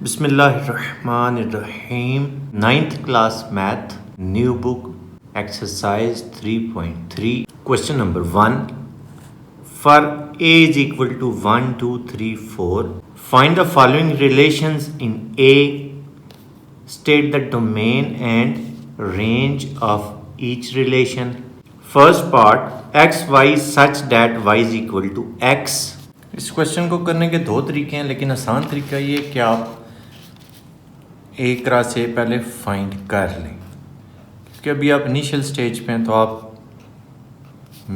Bismillahirrahmanirrahim. Ninth class math, new book, exercise 3.3. Question number 1. For a is equal to 1, 2, 3, 4, find the following relations in A. State the domain and range of each relation. First part, x, y such that y is equal to x. इस question को करने के दो तरीके हैं, लेकिन आसान तरीका ये कि आप एक तरह से पहले फाइंड कर लें, क्योंकि अभी आप इनिशियल स्टेज पे हैं तो आप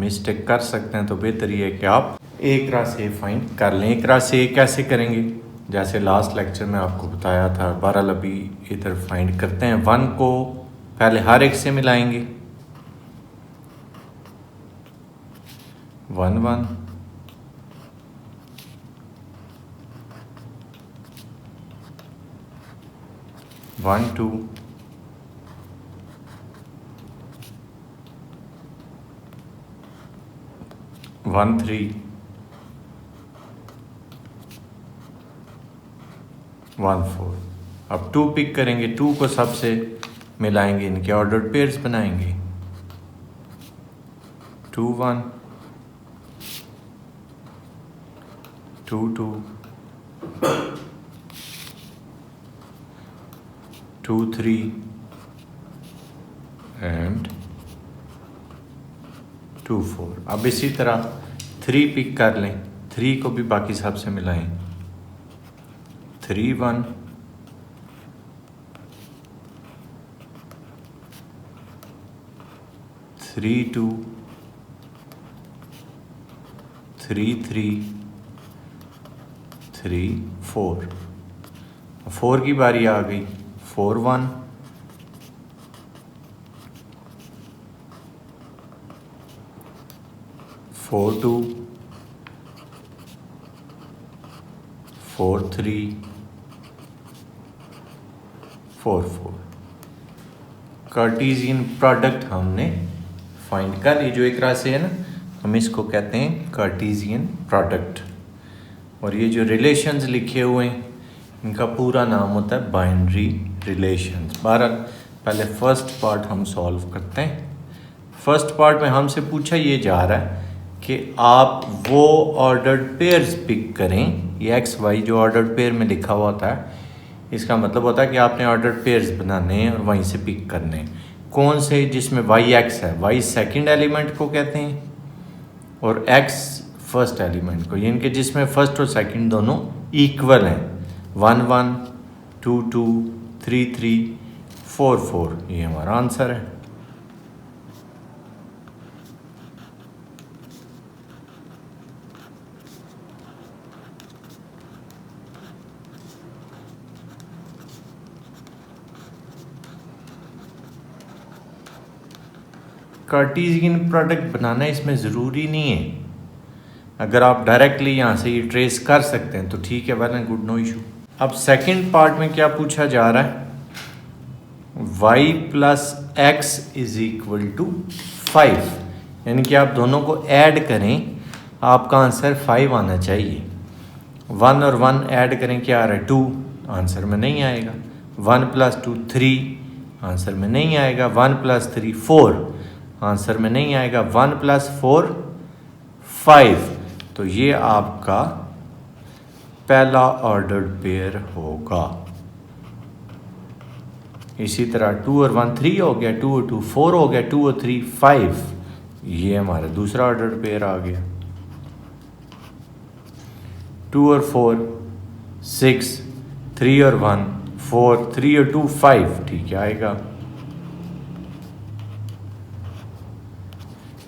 मिस्टेक कर सकते हैं। तो बेहतर ये है कि आप एक तरह से फाइंड कर लें। एक तरह से कैसे करेंगे, जैसे लास्ट लेक्चर में आपको बताया था। बहरहाल अभी इधर फाइंड करते हैं। 1 को पहले हर एक से मिलाएंगे, 1 1, 1 2, 1 3, 1 4। अब 2 पिक करेंगे, 2 को सबसे मिलाएंगे, इनके ऑर्डर्ड पेयर्स बनाएंगे, 2 1, 2 2, 2 3 एंड 2 4। अब इसी तरह 3 पिक कर लें, 3 को भी बाकी सब से मिलाएं, 3 1, 3 2, 3 3, 3 4। 4 की बारी आ गई, 4 1, 4 2, 4 3, 4 4। कार्टेशियन प्रोडक्ट हमने फाइंड कर ली, जो एक तरह से है ना, हम इसको कहते हैं कार्टेशियन प्रोडक्ट। और ये जो रिलेशंस लिखे हुए हैं इनका पूरा नाम होता है बाइनरी रिलेशंस। बहरहाल पहले फर्स्ट पार्ट हम सॉल्व करते हैं। फर्स्ट पार्ट में हमसे पूछा ये जा रहा है कि आप वो ऑर्डर्ड पेयर्स पिक करें। ये एक्स वाई जो ऑर्डर्ड पेयर में लिखा हुआ होता है, इसका मतलब होता है कि आपने ऑर्डर्ड पेयर्स बनाने हैं और वहीं से पिक करने हैं। कौन से, जिसमें वाई एक्स है, वाई सेकेंड एलिमेंट को कहते हैं और एक्स फर्स्ट एलिमेंट को, यानी कि जिसमें फर्स्ट और सेकंड दोनों इक्वल हैं। 1 1, 2 2, 3 3, 4 4, ये हमारा आंसर है। कार्टेशियन प्रोडक्ट बनाना इसमें ज़रूरी नहीं है। अगर आप डायरेक्टली यहाँ से ये ट्रेस कर सकते हैं तो ठीक है, well and good, no issue. अब सेकंड पार्ट में क्या पूछा जा रहा है, y plus x is equal to 5, यानी कि आप दोनों को ऐड करें, आपका आंसर 5 आना चाहिए। 1 और 1 ऐड करें, क्या आ रहा है 2, आंसर में नहीं आएगा। 1 प्लस 2 3, आंसर में नहीं आएगा। 1 प्लस 3 4, आंसर में नहीं आएगा। 1 प्लस 4 5, तो ये आपका पहला ऑर्डर्ड पेयर होगा। इसी तरह 2 और 1 3 हो गया, 2 और 2 4 हो गया, 2 और 3 5, ये हमारा दूसरा ऑर्डर्ड पेयर आ गया। 2 और 4 6, 3 और 1 4, 3 और 2 5, ठीक है, आएगा।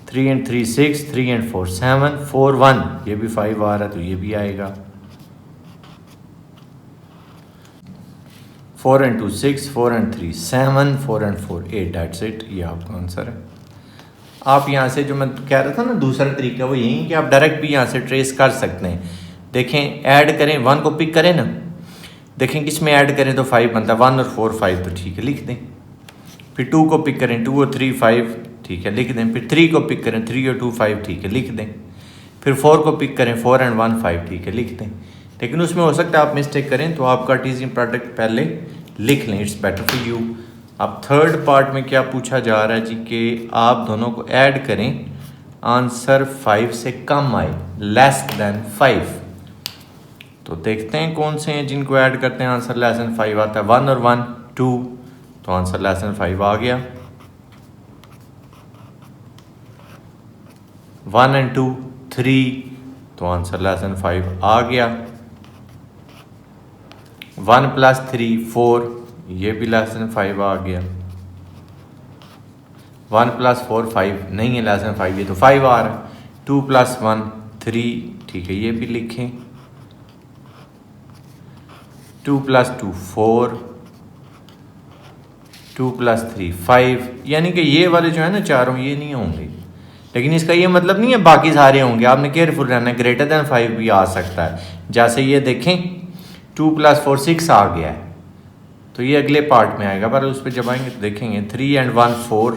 3 and 3 6, 3 and 4 7, 4 1, ये भी 5 आ रहा है तो ये भी आएगा। 4 and 2 6, 4 and 3 7, 4 and 4 8, that's it, ये आपका आंसर है। आप यहाँ से जो मैं कह रहा था ना, दूसरा तरीका वो यही कि आप डायरेक्ट भी यहाँ से ट्रेस कर सकते हैं। देखें, ऐड करें, 1 को पिक करें ना, देखें किस में ऐड करें तो 5 बनता है। 1 और 4 5, तो ठीक है, लिख दें। फिर 2 को पिक करें, 2 और 3 5, ठीक है, लिख दें। फिर 3 को पिक करें, 3 और 2 5, ठीक है, लिख दें। फिर 4 को पिक करें, 4 and 1 5, ठीक है, लिख दें। लेकिन उसमें हो सकता है आप मिस्टेक करें, तो आप कार्टेशियन प्रोडक्ट पहले लिख लें, इट्स बेटर फॉर यू। अब थर्ड पार्ट में क्या पूछा जा रहा है जी कि आप दोनों को ऐड करें, आंसर 5 से कम आए, लेस देन 5। तो देखते हैं कौन से हैं जिनको ऐड करते हैं आंसर लेस देन 5 आता है। 1 और 1 2, तो आंसर लेस देन 5 आ गया। 1 एंड 2 3, तो आंसर लेस देन 5 आ गया। 1 प्लस 3 4, ये भी लेस देन 5 आ गया। 1 प्लस 4 5 नहीं है लेस देन 5, ये तो 5 आ रहा है। 2 प्लस 1 3, ठीक है, ये भी लिखें। 2 प्लस 2 4, 2 प्लस 3 5, यानी कि ये वाले जो है ना चारों, ये नहीं होंगे। लेकिन इसका ये मतलब नहीं है बाकी सारे होंगे, आपने केयरफुल रहना है। ग्रेटर देन 5 भी आ सकता है, जैसे ये देखें 2 प्लस 4 6 आ गया है, तो ये अगले पार्ट में आएगा, पर उस पर जब आएंगे तो देखेंगे। 3 एंड 1 4,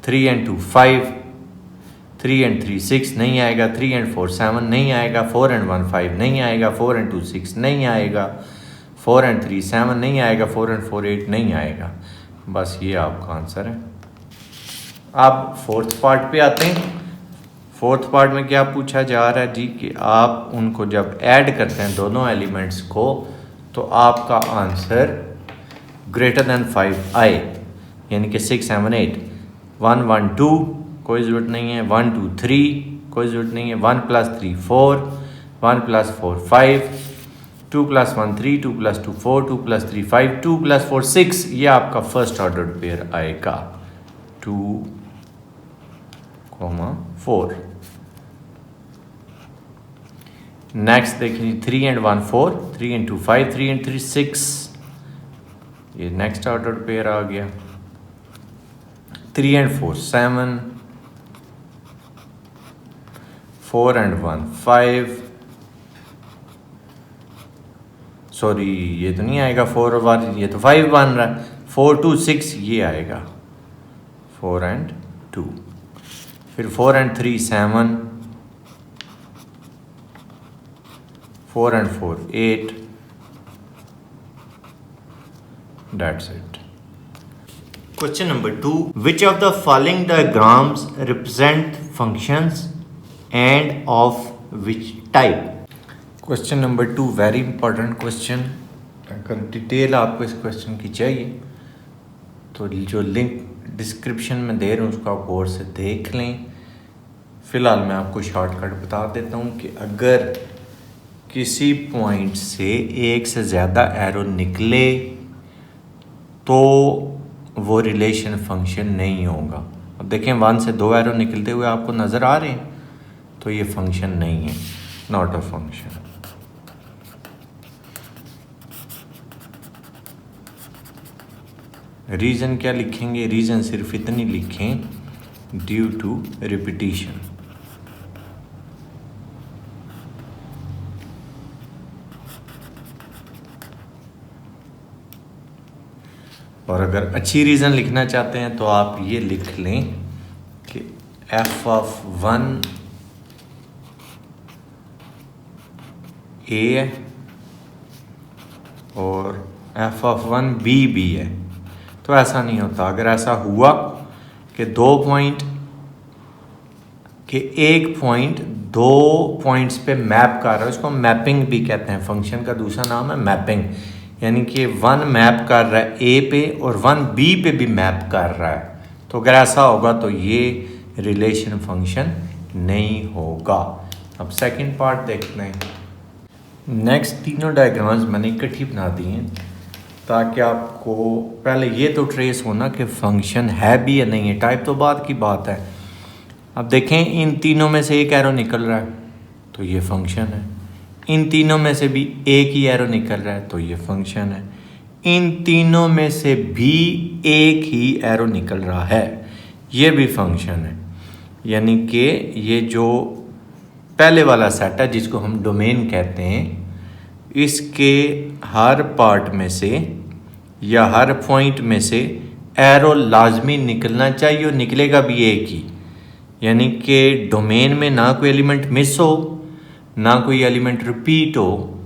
3 एंड 2 5, 3 एंड 3 6 नहीं आएगा। 3 एंड 4 7 नहीं आएगा। 4 एंड 1 5 नहीं आएगा। 4 एंड 2 6 नहीं आएगा। 4 एंड 3 7 नहीं आएगा। 4 एंड 4 8 नहीं आएगा। बस ये आपका आंसर है। अब फोर्थ पार्ट पे आते हैं। फोर्थ पार्ट में क्या पूछा जा रहा है जी कि आप उनको जब ऐड करते हैं दोनों एलिमेंट्स को, तो आपका आंसर ग्रेटर देन 5 आए, यानी कि 6 7 8। 1 1 2 कोई ज़रूरत नहीं है। 1 2 3 कोई ज़रूरत नहीं है। 1 plus 3 4, 1 plus 4 5, 2 plus 1 3, 2 plus 2 4, 2 plus 3 5, 2 plus 4 6, ये आपका फर्स्ट ऑर्डर पेयर आएगा। 2, 4। नेक्स्ट देखिए 3 एंड 1 4, 3 एंड 2 5, 3 एंड 3 6, ये नेक्स्ट ऑर्डर पेयर आ गया। 3 एंड 4 7, 4 एंड 1 5, सॉरी ये तो नहीं आएगा 4 और 1, ये तो 5 बन रहा है। 4 2 6 ये आएगा। 4 एंड 2, फिर 4 and 3 7, 4 and 4 8, that's it. Question number 2. Which of the following diagrams represent functions and of which type? Question number 2 very important question. अगर डिटेल आपको इस क्वेश्चन की चाहिए तो जो लिंक डिस्क्रिप्शन में दे रहा हूँ उसको आप गौर से देख लें। फ़िलहाल मैं आपको शॉर्टकट बता देता हूँ कि अगर किसी पॉइंट से एक से ज़्यादा एरो निकले तो वो रिलेशन फंक्शन नहीं होगा। अब देखें 1 से 2 एरो निकलते हुए आपको नज़र आ रहे हैं, तो ये फंक्शन नहीं है, नॉट अ फंक्शन। रीज़न क्या लिखेंगे? रीज़न सिर्फ इतनी लिखें, ड्यू टू रिपीटिशन। और अगर अच्छी रीज़न लिखना चाहते हैं तो आप ये लिख लें कि f ऑफ 1 a है और f ऑफ 1 b है। तो ऐसा नहीं होता। अगर ऐसा हुआ कि दो पॉइंट के एक पॉइंट दो पॉइंट्स पे मैप कर रहा है, उसको मैपिंग भी कहते हैं। फंक्शन का दूसरा नाम है मैपिंग, यानी कि 1 मैप कर रहा है ए पे और 1 बी पे भी मैप कर रहा है। तो अगर ऐसा होगा तो ये रिलेशन फंक्शन नहीं होगा। अब सेकंड पार्ट देखते हैं। नेक्स्ट तीनों डायग्राम्स मैंने इकट्ठी बना दी हैं ताकि आपको पहले ये तो ट्रेस होना कि फंक्शन है भी या नहीं है। टाइप तो बाद की बात है। अब देखें इन तीनों में से एक एरो निकल रहा है तो ये फंक्शन है। इन तीनों में से भी एक ही एरो निकल रहा है तो ये फंक्शन है। इन तीनों में से भी एक ही एरो निकल रहा है, ये भी फंक्शन है। यानी कि ये जो पहले वाला सेट है जिसको हम डोमेन कहते हैं, इसके हर पार्ट में से या हर पॉइंट में से एरो लाजमी निकलना चाहिए और निकलेगा भी एक ही। यानी कि डोमेन में ना कोई एलिमेंट मिस हो ना कोई एलिमेंट रिपीट हो,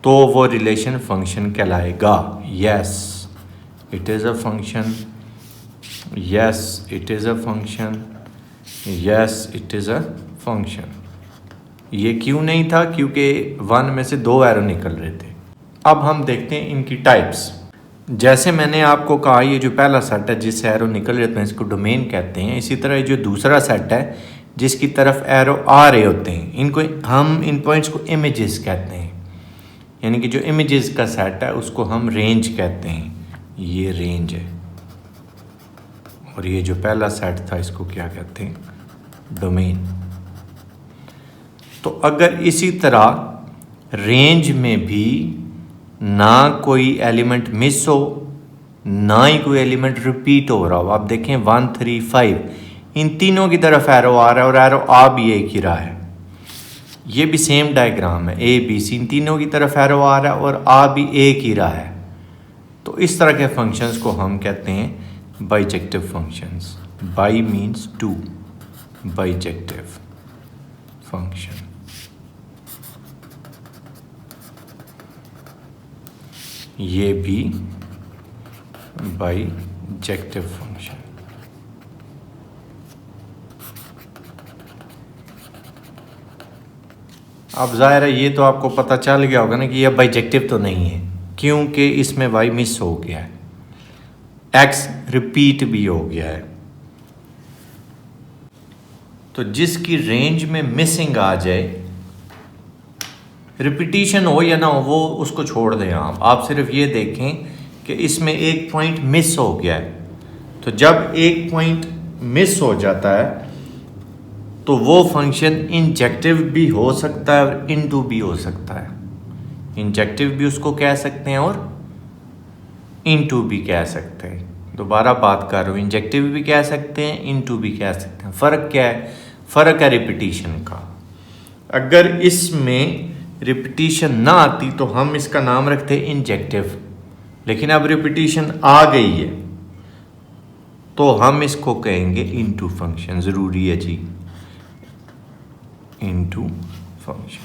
तो वो रिलेशन फंक्शन कहलाएगा। Yes it is a function, yes it is a function, yes it is a function. ये क्यों नहीं था? क्योंकि 1 में से 2 एरो निकल रहे थे। अब हम देखते हैं इनकी टाइप्स। जैसे मैंने आपको कहा, ये जो पहला सेट है जिससे एरो निकल रहे हैं इसको डोमेन कहते हैं। इसी तरह जो दूसरा सेट है जिसकी तरफ एरो आ रहे होते हैं, इनको हम इन पॉइंट्स को इमेजेस कहते हैं। यानी कि जो इमेजेस का सेट है उसको हम रेंज कहते हैं। ये रेंज है। और ये जो पहला सेट था इसको क्या कहते हैं? डोमेन। तो अगर इसी तरह रेंज में भी ना कोई एलिमेंट मिस हो ना ही कोई एलिमेंट रिपीट हो रहा हो, आप देखें 1 3 5 इन तीनों की तरफ एरो आ रहा है और एरो आ भी एक ही रहा है। ये भी सेम डायग्राम है, ए बी सी, इन तीनों की तरफ एरो आ रहा है और आ भी एक ही रहा है। तो इस तरह के फंक्शंस को हम कहते हैं bijective functions. Bi means two, bijective function. ये भी बाइजेक्टिव फंक्शन। अब जाहिर है ये तो आपको पता चल गया होगा ना कि यह बाइजेक्टिव तो नहीं है, क्योंकि इसमें y मिस हो गया है, x रिपीट भी हो गया है। तो जिसकी रेंज में मिसिंग आ जाए, रिपीटिशन हो या ना हो, वो उसको छोड़ दें। आप सिर्फ ये देखें कि इसमें एक पॉइंट मिस हो गया है। तो जब एक पॉइंट मिस हो जाता है तो वो फंक्शन इंजेक्टिव भी हो सकता है और इनटू भी हो सकता है। इंजेक्टिव भी उसको कह सकते हैं और इनटू भी कह सकते हैं। दोबारा बात कर रहा हूँ, इंजेक्टिव भी कह सकते हैं, इनटू भी कह सकते हैं। फ़र्क क्या है? फ़र्क है रिपीटिशन का। अगर इसमें रिपीटिशन ना आती तो हम इसका नाम रखते इंजेक्टिव, लेकिन अब रिपीटिशन आ गई है तो हम इसको कहेंगे इनटू फंक्शन। ज़रूरी है जी, इनटू फंक्शन।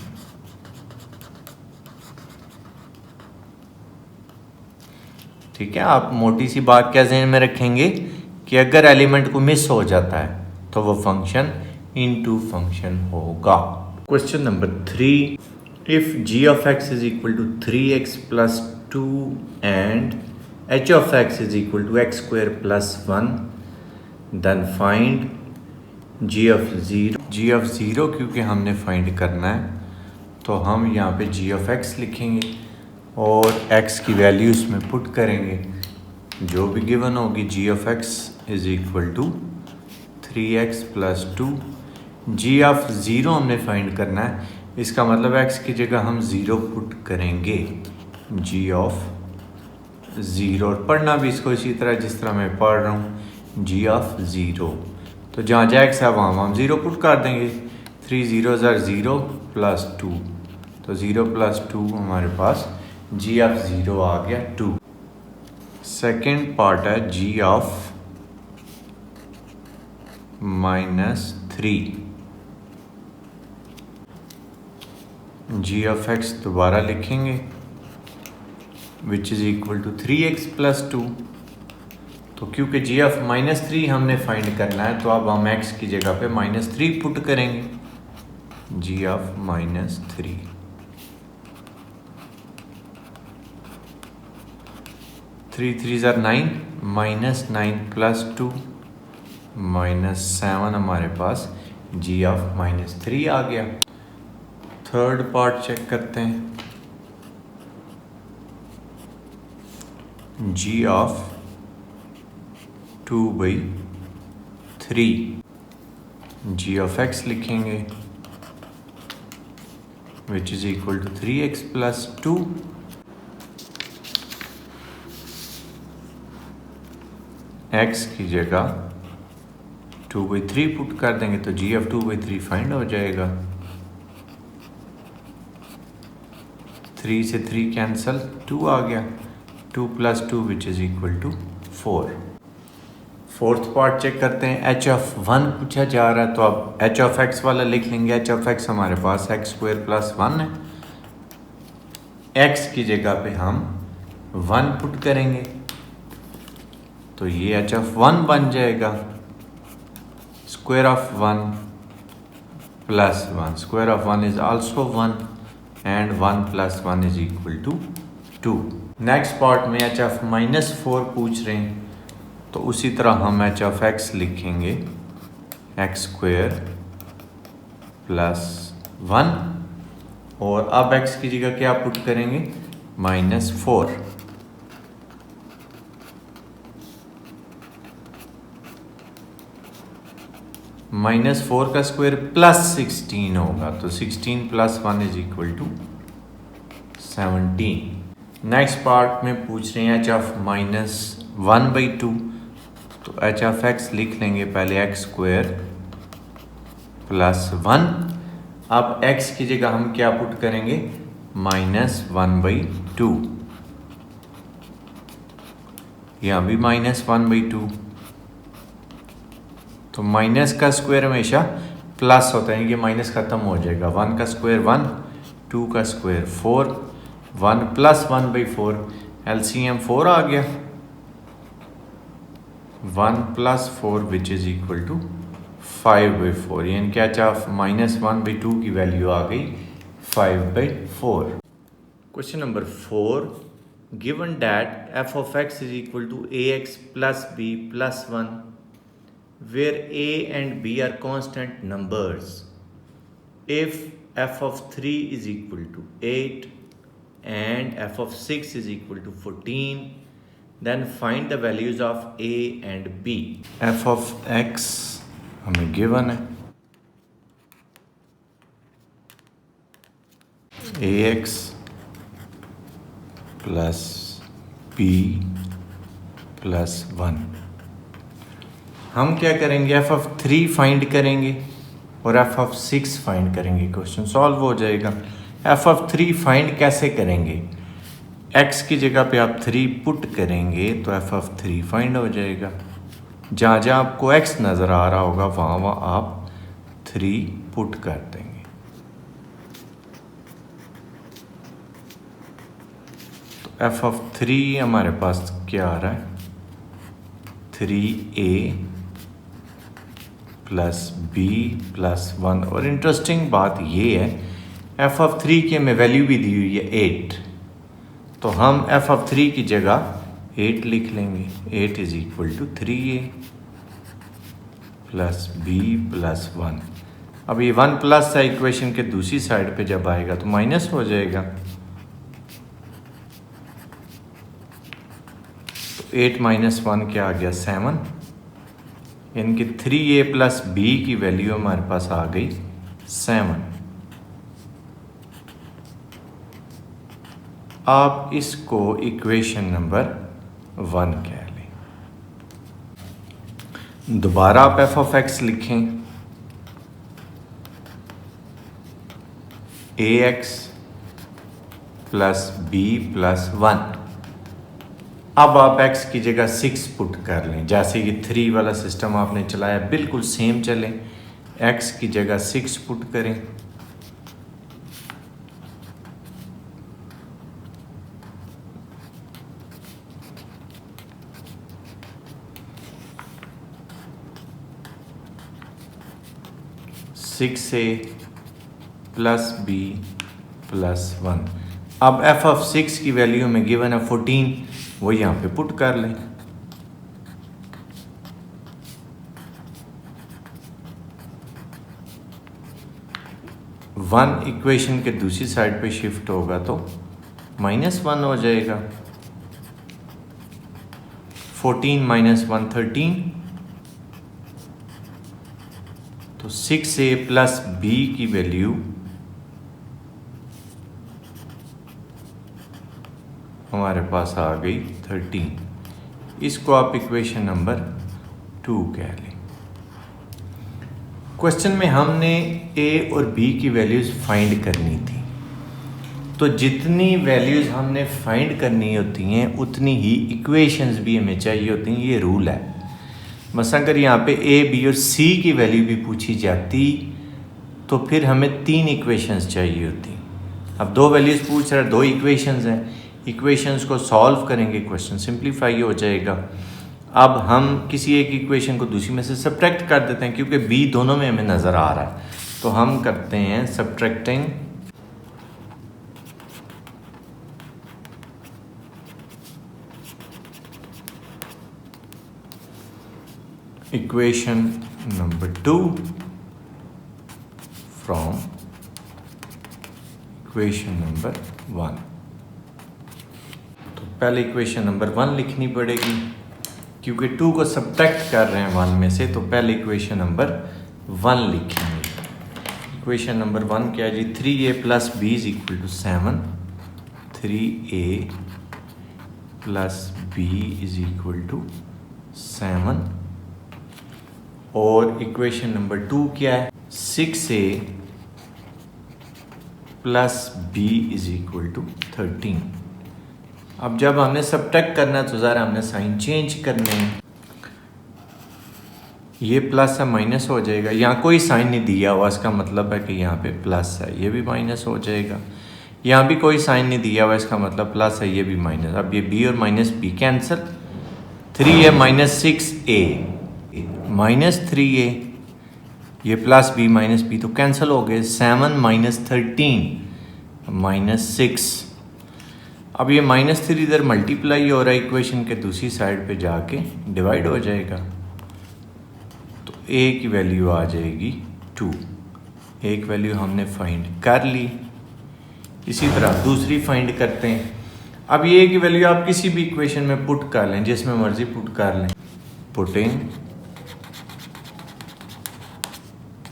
ठीक है, आप मोटी सी बात क्या ज़हन में रखेंगे कि अगर एलिमेंट को मिस हो जाता है तो वो फंक्शन इनटू फंक्शन होगा। Question number 3, if g of x is equal to 3x plus 2 and h of x is equal to x square plus 1, then find g of 0। g of 0 क्योंकि हमने find करना है तो हम यहाँ पे g of x लिखेंगे और x की वैल्यू इसमें पुट करेंगे। जो भी गिवन होगी g of x is equal to 3x plus 2। g of 0 हमने फाइंड करना है, इसका मतलब x की जगह हम 0 पुट करेंगे। g of 0, और पढ़ना भी इसको इसी तरह जिस तरह मैं पढ़ रहा हूँ, g of 0। तो जहाँ x है वहाँ हम 0 पुट कर देंगे। 3 0s are 0 प्लस 2, तो 0 प्लस 2 हमारे पास g of 0 आ गया 2। सेकेंड पार्ट है g of -3। g of x दोबारा लिखेंगे which is equal to 3x plus 2। तो क्योंकि g of -3 हमने फाइंड करना है तो अब हम x की जगह पे -3 पुट करेंगे। g of -3, 3 3s are 9, -9 plus 2 -7 हमारे पास g of -3 आ गया। थर्ड पार्ट चेक करते हैं। g of 2/3, g of x लिखेंगे which is equal to 3x plus 2। x की जगह 2/3 पुट कर देंगे तो g of 2/3 फाइंड हो जाएगा। 3 से 3 कैंसल, 2 आ गया। 2 plus 2 which is equal to 4। Fourth part check करते हैं। एच ऑफ 1 पूछा जा रहा है तो अब एच ऑफ एक्स वाला लिख लेंगे। एच ऑफ एक्स हमारे पास एक्स स्क्वायर प्लस 1 है। एक्स की जगह पे हम 1 पुट करेंगे तो ये एच ऑफ 1 बन जाएगा square of 1 plus 1। Square of 1 is also 1 and 1 plus 1 is equal to 2। Next part में एच ऑफ -4 पूछ रहे हैं तो उसी तरह हम एच ऑफ एक्स लिखेंगे एक्स स्क्वायर प्लस 1 और अब एक्स की जगह क्या पुट करेंगे -4। -4 का स्क्वायर प्लस 16 होगा तो 16 plus 1 is equal to 17। Next part में पूछ रहे हैं एच ऑफ -1/2 तो एच ऑफ एक्स लिख लेंगे पहले एक्स स्क्वायर प्लस 1। अब एक्स की जगह हम क्या पुट करेंगे -1/2। यहाँ भी -1/2 तो माइनस का स्क्वायर हमेशा प्लस होता है कि माइनस खत्म हो जाएगा। 1 का स्क्वायर 1, 2 का स्क्वायर 4, 1 प्लस 1/4 एलसीएम 4 आ गया। 1 plus 4 which is equal to 5/4 यानी क्या चाह -1/2 की वैल्यू आ गई 5/4। Question number 4 given that f of x is equal to ax plus b plus 1 where a and b are constant numbers. If f of 3 is equal to 8 and f of 6 is equal to 14, then find the values of a and b. f of x हमें given है ax plus b plus 1। हम क्या करेंगे F of 3 find करेंगे और F of 6 find करेंगे। Question solve हो जाएगा। एफ ऑफ 3 फाइंड कैसे करेंगे एक्स की जगह पे आप 3 पुट करेंगे तो एफ ऑफ 3 फाइंड हो जाएगा। जहाँ जहाँ आपको एक्स नज़र आ रहा होगा वहाँ वहाँ आप 3 पुट कर देंगे। तो एफ ऑफ 3 हमारे पास क्या आ रहा है 3a प्लस बी प्लस 1। और इंटरेस्टिंग बात ये है एफ ऑफ 3 की हमें वैल्यू भी दी हुई है 8 तो हम एफ ऑफ 3 की जगह 8 लिख लेंगे। 8 is equal to 3a plus b plus 1। अब ये 1 प्लस है इक्वेशन के दूसरी साइड पे जब आएगा तो माइनस हो जाएगा। तो 8 माइनस 1 क्या आ गया 7 यानी कि 3a प्लस b की वैल्यू हमारे पास आ गई 7। आप इसको इक्वेशन नंबर 1 कह लें। दोबारा आप एफ ऑफ एक्स लिखें ax प्लस b प्लस 1। अब आप x की जगह 6 पुट कर लें। जैसे ये 3 वाला सिस्टम आपने चलाया बिल्कुल सेम चलें। x की जगह 6 पुट करें (6a प्लस b प्लस 1)। अब f ऑफ 6 की वैल्यू में गिवन है 14 वो यहाँ पे पुट कर लें। वन इक्वेशन के दूसरी साइड पे शिफ्ट होगा तो -1 हो जाएगा। 14 माइनस 1 13 तो 6a प्लस b की वैल्यू हमारे पास आ गई 13। इसको आप इक्वेशन नंबर 2 कह लें। क्वेश्चन में हमने a और b की वैल्यूज़ फाइंड करनी थी तो जितनी वैल्यूज़ हमने फाइंड करनी होती हैं उतनी ही इक्वेशंस भी हमें चाहिए होती हैं। ये रूल है। मसलन अगर यहाँ पे ए बी और सी की वैल्यू भी पूछी जाती तो फिर हमें 3 इक्वेशंस चाहिए होती। अब 2 वैल्यूज़ पूछ रहा है, 2 इक्वेशंस हैं, इक्वेशंस को सॉल्व करेंगे, क्वेश्चन सिंप्लीफाई हो जाएगा। अब हम किसी एक इक्वेशन को दूसरी में से सब्ट्रैक्ट कर देते हैं क्योंकि बी दोनों में हमें नज़र आ रहा है, तो हम करते हैं subtracting equation number 2 from equation number 1। तो पहले इक्वेशन नंबर 1 लिखनी पड़ेगी क्योंकि 2 को सब्ट्रैक्ट कर रहे हैं 1 में से, तो पहले इक्वेशन नंबर 1 लिखेंगे। इक्वेशन नंबर 1 क्या है जी, 3a plus b is equal to 7, 3a plus b is equal to 7। और इक्वेशन नंबर 2 क्या है, 6a plus b is equal to 13। अब जब हमने सब्ट्रैक्ट करना है तो ज़रा हमने साइन चेंज करने हैं, ये प्लस है माइनस हो जाएगा, यहाँ कोई साइन नहीं दिया हुआ, इसका मतलब है कि यहाँ पे प्लस है, ये भी माइनस हो जाएगा। यहाँ भी कोई साइन नहीं दिया हुआ, इसका मतलब प्लस है, ये भी माइनस। अब ये बी और minus b cancel, 3a minus 6a minus 3a, ये प्लस बी माइनस बी तो कैंसिल हो गए, 7 माइनस 13 माइनस 6। अब ये माइनस 3 इधर मल्टीप्लाई हो रहा है, इक्वेशन के दूसरी साइड पे जाके डिवाइड हो जाएगा, तो a की वैल्यू आ जाएगी 2। एक वैल्यू हमने फाइंड कर ली। इसी तरह दूसरी फाइंड करते हैं। अब ये की वैल्यू आप किसी भी इक्वेशन में पुट कर लें, जिसमें मर्जी पुट कर लें। Putting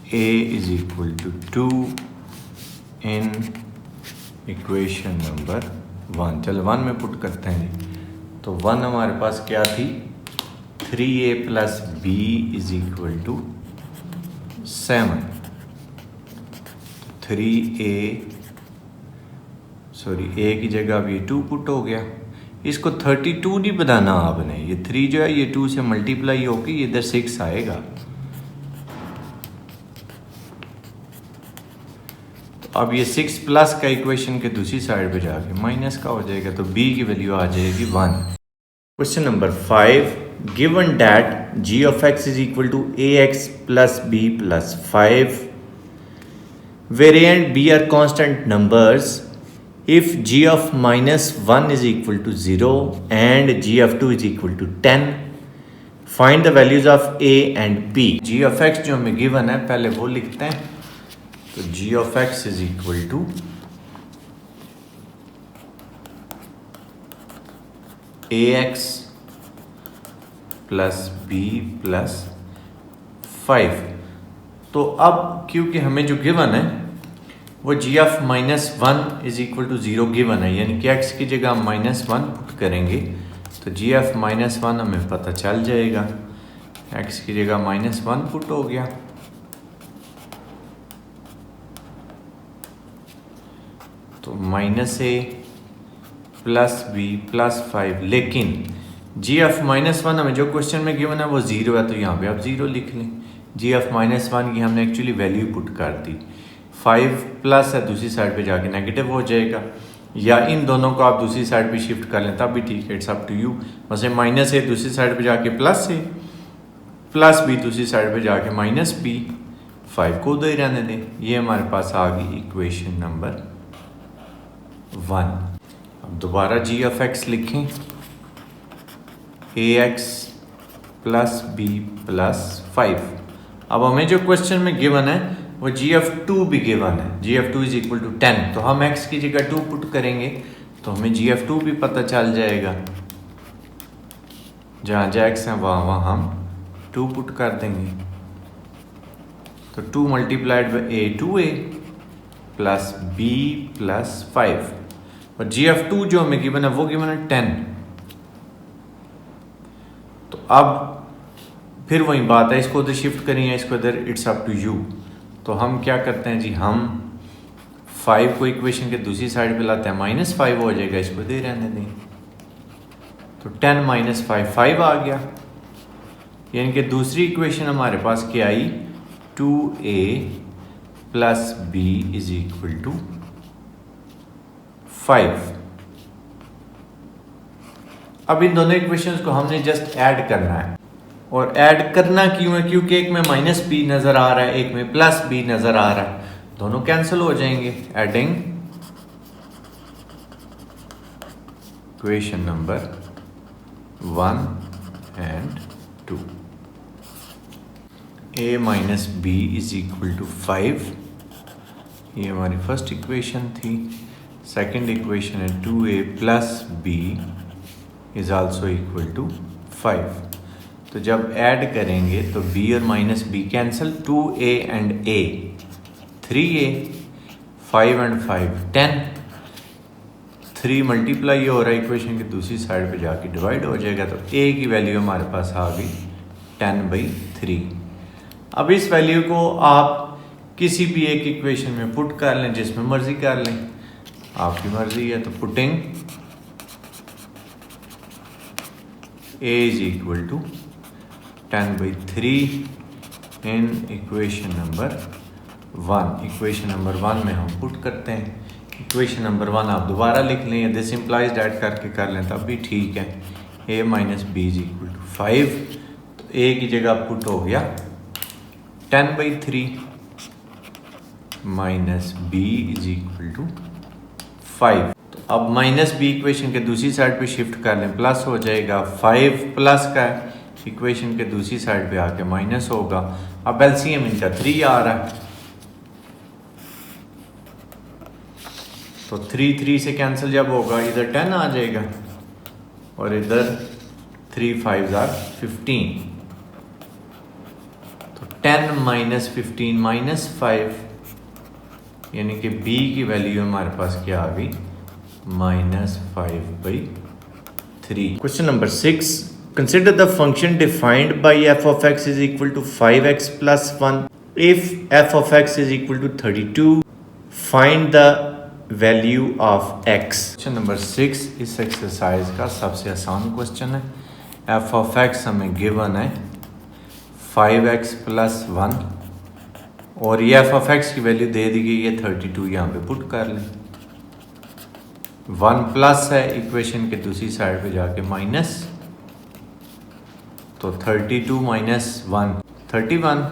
a is equal to 2 in equation number 1। चल 1 में पुट करते हैं जी। तो 1 हमारे पास क्या थी, 3a plus b is equal to 7। 3a sorry a की जगह अब ये 2 पुट हो गया। इसको 32 नहीं बनाना आपने, ये 3 जो है ये 2 से मल्टीप्लाई होकर ये इधर 6 आएगा। तो अब ये 6 प्लस का इक्वेशन के दूसरी साइड पे जाके माइनस का हो जाएगा, तो b की वैल्यू आ जाएगी 1। Question number 5, given that g of x is equal to ax plus b plus 5 where a and b are constant numbers, if g of minus 1 is equal to 0 and g of 2 is equal to 10, find the values of a and b। g of x जो हमें given है पहले वो लिखते हैं। तो g of x is equal to ax plus b plus 5। तो अब क्योंकि हमें जो गिवन है वो g of minus 1 is equal to 0 given है, यानी कि x की जगह हम माइनस 1 पुट करेंगे तो g ऑफ माइनस 1 हमें पता चल जाएगा। x की जगह माइनस 1 पुट हो गया, तो minus a plus b plus 5। लेकिन g ऑफ माइनस 1 हमें जो क्वेश्चन में गिवन है वो 0 है, तो यहाँ पे आप 0 लिख लें। g ऑफ माइनस 1 की हमने एक्चुअली वैल्यू पुट कर दी। 5 प्लस है, दूसरी साइड पे जाके नेगेटिव हो जाएगा, या इन दोनों को आप दूसरी साइड पे शिफ्ट कर लें तब भी ठीक है, इट्स अप टू यू। वैसे माइनस है दूसरी साइड पे जाके प्लस है, प्लस बी दूसरी साइड पे जाके माइनस बी, 5 को उधर ही रहने दें। ये हमारे पास आ गई इक्वेशन नंबर 1। अब दोबारा g ऑफ x लिखें, ax प्लस b प्लस 5। अब हमें जो क्वेश्चन में गिवन है वो g ऑफ 2 भी गिवन है, g of 2 is equal to 10। तो हम x की जगह 2 पुट करेंगे तो हमें g ऑफ 2 भी पता चल जाएगा। जहाँ जहाँ x है वहाँ हम 2 पुट कर देंगे, तो 2 multiplied by a 2a plus b plus 5। और g ऑफ 2 जो हमें गिवन है वो गिवन है 10। तो अब फिर वही बात है, इसको उधर शिफ्ट करेंगे, इसको इधर, इट्स अप टू यू। तो हम क्या करते हैं जी, हम 5 को इक्वेशन के दूसरी साइड पे लाते हैं, माइनस 5 हो जाएगा, इसको दे रहने दें। तो 10 माइनस 5 5 आ गया। यानी कि दूसरी इक्वेशन हमारे पास क्या आई, 2a plus b is equal to 5। अब इन दोनों इक्वेशंस को हमने जस्ट ऐड करना है, और ऐड करना क्यों है, क्योंकि एक में माइनस बी नजर आ रहा है, एक में प्लस बी नजर आ रहा है, दोनों कैंसिल हो जाएंगे। Adding equation number 1 and 2, a minus b is equal to 5, ये हमारी फर्स्ट इक्वेशन थी। सेकंड इक्वेशन है 2a प्लस b is also equal to 5। तो जब ऐड करेंगे तो b और minus b cancel, 2a and a 3a, 5 and 5 10, 3 multiply हो रहा है, इक्वेशन की दूसरी साइड पे जाके डिवाइड हो जाएगा, तो a की वैल्यू हमारे पास आ गई 10/3। अब इस वैल्यू को आप किसी भी एक इक्वेशन में पुट कर लें, जिसमें मर्जी कर लें, आपकी मर्जी है। तो putting a is equal to 10/3 in equation number 1। Equation number 1 में हम पुट करते हैं। इक्वेशन नंबर 1 आप दोबारा लिख लें या दिस इम्प्लाइज डैट करके कर लें तब भी ठीक है। a minus b is equal to 5, तो a की जगह पुट हो गया 10/3 minus b is equal to 5। तो अब माइनस बी इक्वेशन के दूसरी साइड पे शिफ्ट कर लें, प्लस हो जाएगा, 5 प्लस का इक्वेशन के दूसरी साइड पे आके माइनस होगा। अब एलसीएम इनका 3 आ रहा है, तो 3 से कैंसिल जब होगा, इधर 10 आ जाएगा और इधर 3 5s are 15, तो 10 माइनस 15 माइनस 5, यानी कि b की वैल्यू हमारे पास क्या आ गई, -5/3। Question number 6, consider the function defined by f of x is equal to 5x plus 1 if f of x is equal to 32, find the value of x। Question number 6 इस exercise का सबसे आसान question है। f of x हमें given है 5x plus 1, और ये f of x की वैल्यू दे दी गई है 32, यहाँ पे पुट कर लें। 1 प्लस है, इक्वेशन के दूसरी साइड पे जाके माइनस, तो 32 माइनस 1 31,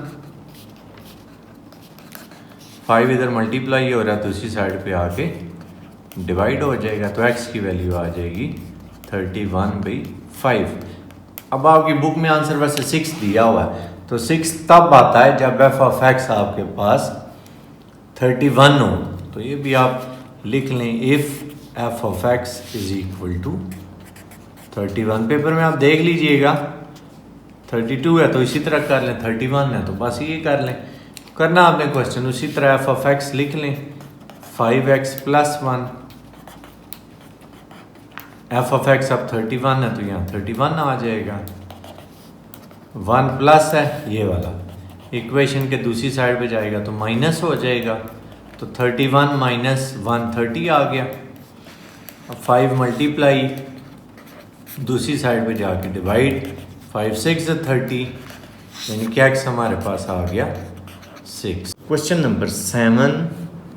5 इधर मल्टीप्लाई हो रहा है, दूसरी साइड पे आके डिवाइड हो जाएगा, तो x की वैल्यू आ जाएगी 31/5। अब आपकी बुक में आंसर वैसे 6 दिया हुआ है, तो 6 तब आता है जब f of x आपके पास 31 हो। तो ये भी आप लिख लें, if f of x is equal to 31। Paper में आप देख लीजिएगा 32 है तो इसी तरह कर लें, 31 है तो बस ये कर लें। करना आपने क्वेश्चन उसी तरह f of x लिख लें, 5x plus 1, f of x अब 31 है तो यहाँ 31 आ जाएगा। 1 प्लस है ये वाला, इक्वेशन के दूसरी साइड पे जाएगा तो माइनस हो जाएगा, तो 31 माइनस 1 30 आ गया। अब 5 मल्टीप्लाई, दूसरी साइड पे जाके डिवाइड, 5 6 30, यानी कि x हमारे पास आ गया 6। Question number 7,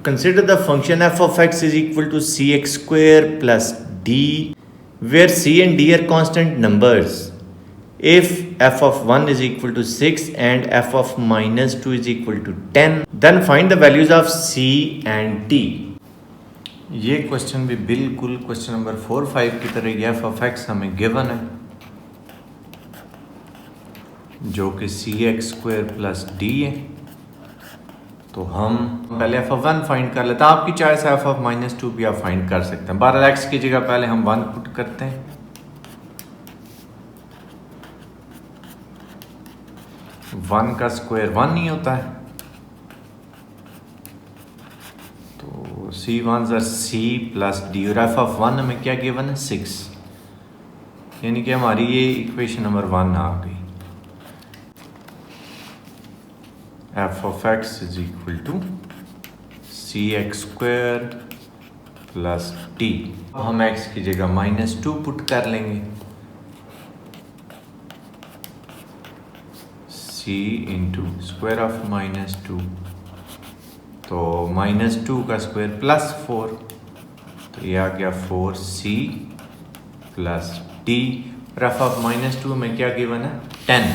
consider the function f of x is equal to cx square plus d where c and d are constant numbers if f of 1 is equal to 6 and f of minus 2 is equal to 10, then find the values of c and d। ये question भी बिल्कुल question number 4 5 की तरह f of x हमें given है, जो कि cx square plus d है। तो हम पहले f of 1 फाइंड कर लेते हैं, आपकी चॉइस है f of -2 भी आप फाइंड कर सकते हैं। 12 x की जगह पहले हम 1 पुट करते हैं, 1 का स्क्वायर 1 ही होता है, तो c1 c प्लस d, और f of 1 हमें क्या गिवन है 6, यानी कि हमारी ये इक्वेशन नंबर 1 आ गई। f of x is equal to cx square plus d। हम x की जगह -2 पुट कर लेंगे, सी इंटू स्क्वायर ऑफ -2, तो -2 का स्क्वायर +4, तो ये आ गया 4c plus D. Rough of -2 में क्या गिवन है 10,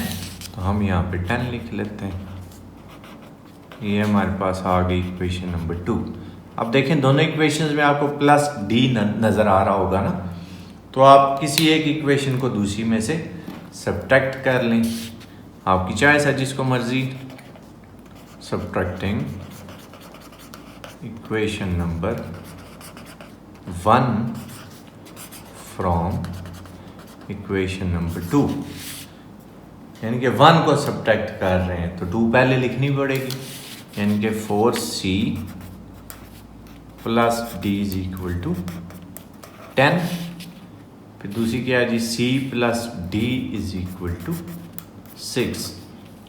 तो हम यहाँ पे 10 लिख लेते हैं। ये हमारे पास आ गई इक्वेशन नंबर 2। अब देखें दोनों इक्वेशंस में आपको प्लस डी नज़र आ रहा होगा ना, तो आप किसी एक इक्वेशन को दूसरी में से सब्ट्रैक्ट कर लें, आपकी चॉइस है जिसको मर्जी। Subtracting equation number 1 from equation number 2, यानी कि 1 को सब्ट्रैक्ट कर रहे हैं तो 2 पहले लिखनी पड़ेगी, यानी कि 4c plus d is equal to 10। फिर दूसरी क्या है जी, c plus d is equal to 6।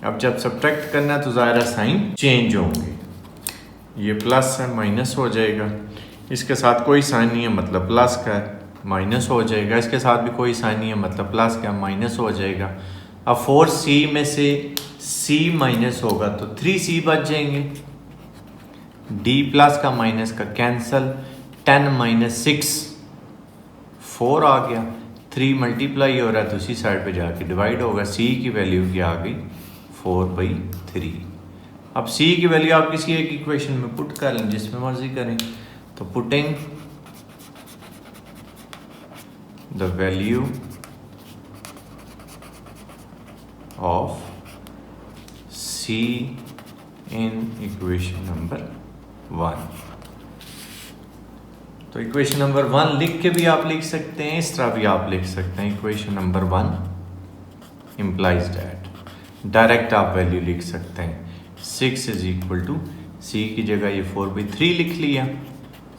अब जब सब्ट्रैक्ट करना है तो ज़ाहिर साइन चेंज होंगे, ये प्लस है माइनस हो जाएगा, इसके साथ कोई साइन नहीं है मतलब प्लस का माइनस हो जाएगा, इसके साथ भी कोई साइन नहीं है मतलब प्लस का माइनस हो जाएगा। अब 4c में से c माइनस होगा तो 3c बच जाएंगे, d प्लस का माइनस का कैंसल, 10 माइनस 6 4 आ गया, 3 मल्टीप्लाई हो रहा है तो उसी साइड पे जाके डिवाइड होगा, c की वैल्यू क्या आ गई 4/3। अब c की वैल्यू आप किसी एक इक्वेशन में पुट कर लें जिसमें मर्जी करें, तो putting the value of c in equation number 1, तो इक्वेशन नंबर 1 लिख के भी आप लिख सकते हैं, इस तरह भी आप लिख सकते हैं। Equation number 1 implies that, direct आप वैल्यू लिख सकते हैं। 6 इज इक्वल टू सी की जगह ये 4/3 लिख लिया,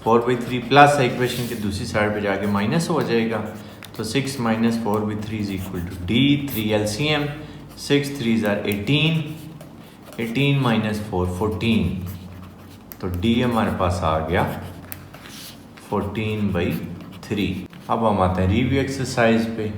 4/3 प्लस है, इक्वेशन के दूसरी साइड पे जाके माइनस हो जाएगा, तो 6 minus 4/3 is equal to d. 3 LCM, 6 3s are 18, 18 minus 4 14, तो डी हमारे पास आ गया 14/3। अब हम आते हैं रिव्यू एक्सरसाइज पे।